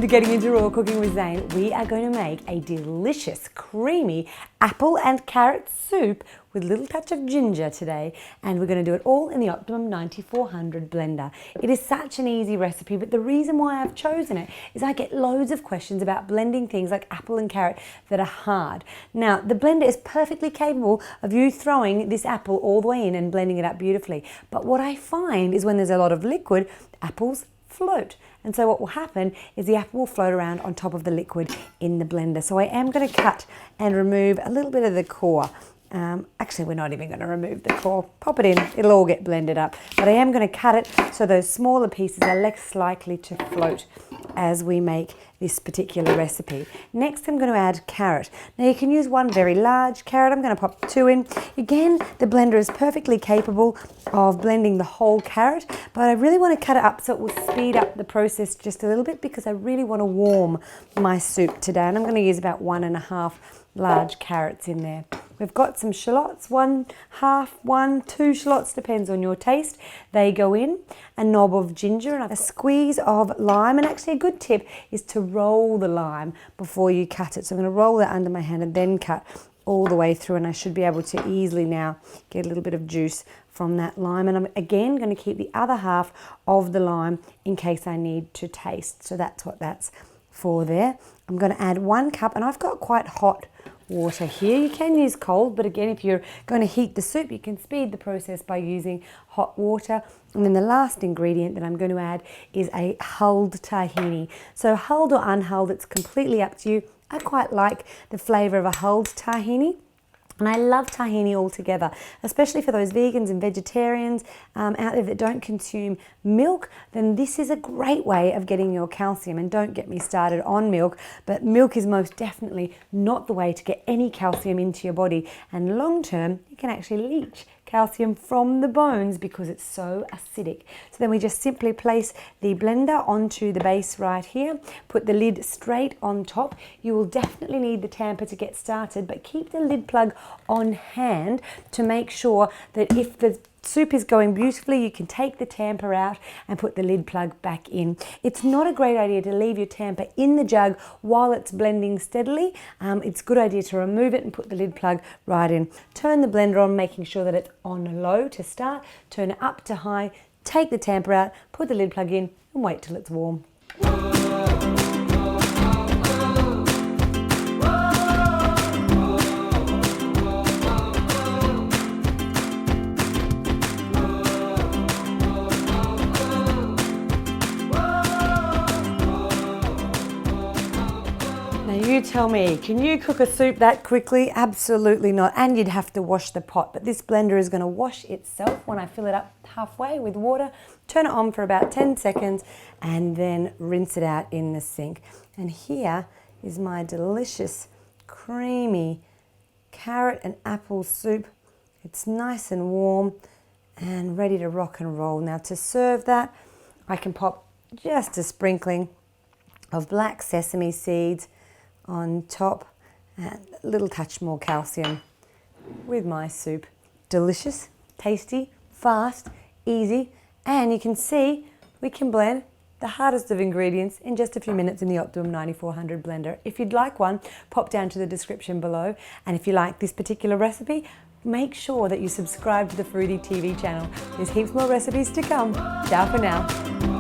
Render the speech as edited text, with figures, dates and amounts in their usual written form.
Getting into raw cooking with Zane, we are going to make a delicious, creamy apple and carrot soup with a little touch of ginger today, and we're going to do it all in the Optimum 9400 blender. It is such an easy recipe, but the reason why I've chosen it is I get loads of questions about blending things like apple and carrot that are hard. Now, the blender is perfectly capable of you throwing this apple all the way in and blending it up beautifully, but what I find is when there's a lot of liquid, apples float. And so what will happen is the apple will float around on top of the liquid in the blender. So I am going to cut and remove a little bit of the core. Actually, we're not even going to remove the core. Pop it in, it'll all get blended up. But I am going to cut it so those smaller pieces are less likely to float as we make this particular recipe. Next, I'm going to add carrot. Now you can use one very large carrot. I'm going to pop 2 in. Again, the blender is perfectly capable of blending the whole carrot, but I really want to cut it up so it will speed up the process just a little bit because I really want to warm my soup today. And I'm going to use about 1.5 large carrots in there. We've got some shallots, 1/2, 2 shallots, depends on your taste. They go in, a knob of ginger and a squeeze of lime. And actually a good tip is to roll the lime before you cut it. So I'm going to roll that under my hand and then cut all the way through, and I should be able to easily now get a little bit of juice from that lime. And I'm again going to keep the other half of the lime in case I need to taste. So that's what that's for there. I'm going to add 1 cup, and I've got quite hot water here. You can use cold, but again, if you're going to heat the soup, you can speed the process by using hot water. And then the last ingredient that I'm going to add is a hulled tahini. So hulled or unhulled, it's completely up to you. I quite like the flavour of a hulled tahini. And I love tahini altogether, especially for those vegans and vegetarians out there that don't consume milk. Then this is a great way of getting your calcium. And don't get me started on milk, but milk is most definitely not the way to get any calcium into your body. And long term, you can actually leach calcium from the bones because it's so acidic. So then we just simply place the blender onto the base right here, put the lid straight on top. You will definitely need the tamper to get started, but keep the lid plug on hand to make sure that if the soup is going beautifully, you can take the tamper out and put the lid plug back in. It's not a great idea to leave your tamper in the jug while it's blending steadily. It's a good idea to remove it and put the lid plug right in. Turn the blender on, making sure that it's on low to start. Turn it up to high, take the tamper out, put the lid plug in and wait till it's warm. You tell me, can you cook a soup that quickly? Absolutely not. And you'd have to wash the pot. But this blender is going to wash itself when I fill it up halfway with water. Turn it on for about 10 seconds and then rinse it out in the sink. And here is my delicious, creamy carrot and apple soup. It's nice and warm and ready to rock and roll. Now to serve that, I can pop just a sprinkling of black sesame seeds on top and a little touch more calcium with my soup. Delicious, tasty, fast, easy, and you can see we can blend the hardest of ingredients in just a few minutes in the Optimum 9400 blender. If you'd like one, pop down to the description below, and if you like this particular recipe, make sure that you subscribe to the Foodie TV channel. There's heaps more recipes to come. Ciao for now.